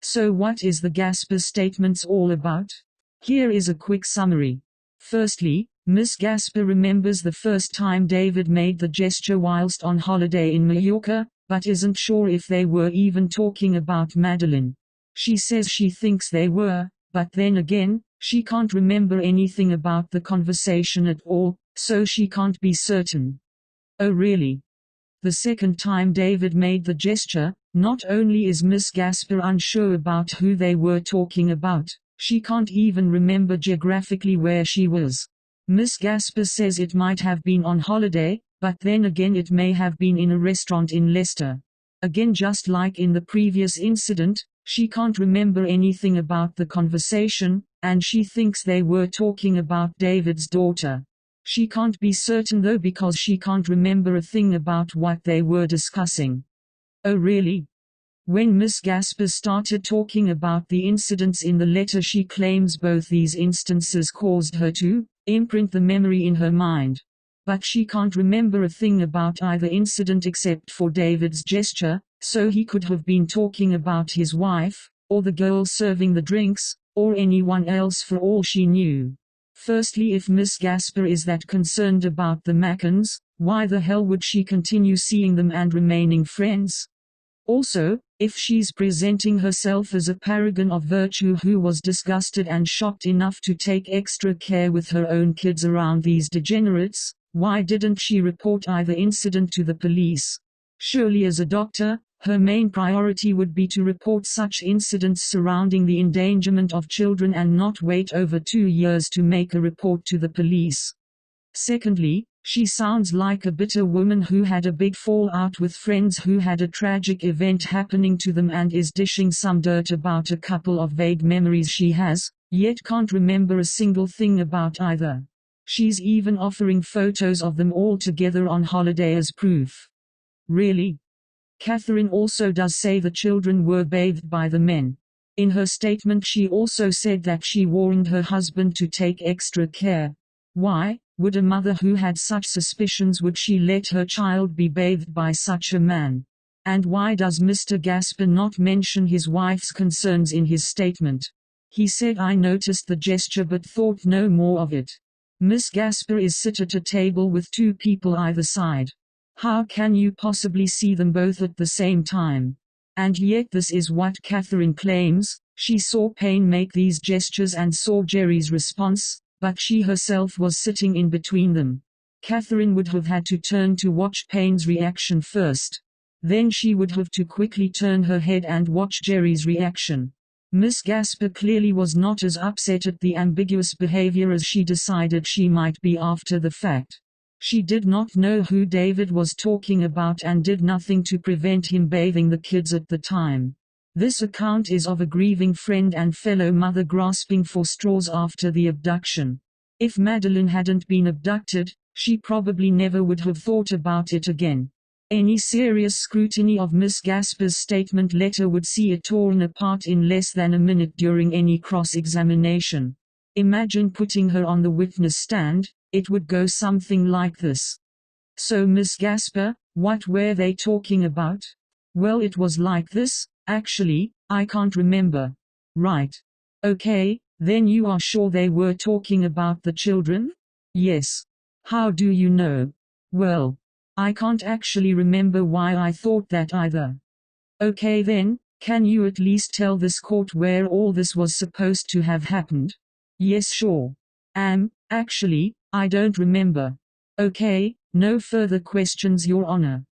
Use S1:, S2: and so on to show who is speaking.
S1: So what is the Gapar Statements all about? Here is a quick summary. Firstly, Miss Gapar remembers the first time David made the gesture whilst on holiday in Mallorca, but isn't sure if they were even talking about Madeline. She says she thinks they were, but then again, she can't remember anything about the conversation at all, so she can't be certain. Oh really? The second time David made the gesture, not only is Miss Gapar unsure about who they were talking about, she can't even remember geographically where she was. Miss Gapar says it might have been on holiday, but then again it may have been in a restaurant in Leicester. Again, just like in the previous incident, she can't remember anything about the conversation, and she thinks they were talking about David's daughter. She can't be certain though because she can't remember a thing about what they were discussing. Oh really? When Miss Gapar started talking about the incidents in the letter, she claims both these instances caused her to imprint the memory in her mind. But she can't remember a thing about either incident except for David's gesture, so he could have been talking about his wife, or the girl serving the drinks, or anyone else for all she knew. Firstly, if Miss Gapar is that concerned about the Mackens, why the hell would she continue seeing them and remaining friends? Also, if she's presenting herself as a paragon of virtue who was disgusted and shocked enough to take extra care with her own kids around these degenerates, why didn't she report either incident to the police? Surely as a doctor, her main priority would be to report such incidents surrounding the endangerment of children and not wait over 2 years to make a report to the police. Secondly, she sounds like a bitter woman who had a big fallout with friends who had a tragic event happening to them and is dishing some dirt about a couple of vague memories she has, yet can't remember a single thing about either. She's even offering photos of them all together on holiday as proof. Really? Catherine also does say the children were bathed by the men. In her statement she also said that she warned her husband to take extra care. Why would a mother who had such suspicions would she let her child be bathed by such a man? And why does Mr. Gapar not mention his wife's concerns in his statement? He said, "I noticed the gesture but thought no more of it." Miss Gapar is sit at a table with 2 people either side. How can you possibly see them both at the same time? And yet this is what Catherine claims. She saw Payne make these gestures and saw Jerry's response, but she herself was sitting in between them. Catherine would have had to turn to watch Payne's reaction first. Then she would have to quickly turn her head and watch Jerry's reaction. Miss Gapar clearly was not as upset at the ambiguous behavior as she decided she might be after the fact. She did not know who David was talking about and did nothing to prevent him bathing the kids at the time. This account is of a grieving friend and fellow mother grasping for straws after the abduction. If Madeline hadn't been abducted, she probably never would have thought about it again. Any serious scrutiny of Miss Gapar's statement letter would see it torn apart in less than a minute during any cross-examination. Imagine putting her on the witness stand. It would go something like this. "So Miss Gapar, what were they talking about?" "Well, it was like this, actually, I can't remember." "Right. Okay, then you are sure they were talking about the children?" "Yes." "How do you know?" "Well, I can't actually remember why I thought that either." "Okay then, can you at least tell this court where all this was supposed to have happened?" "Yes, sure. Actually, I don't remember." "Okay, no further questions, Your Honor."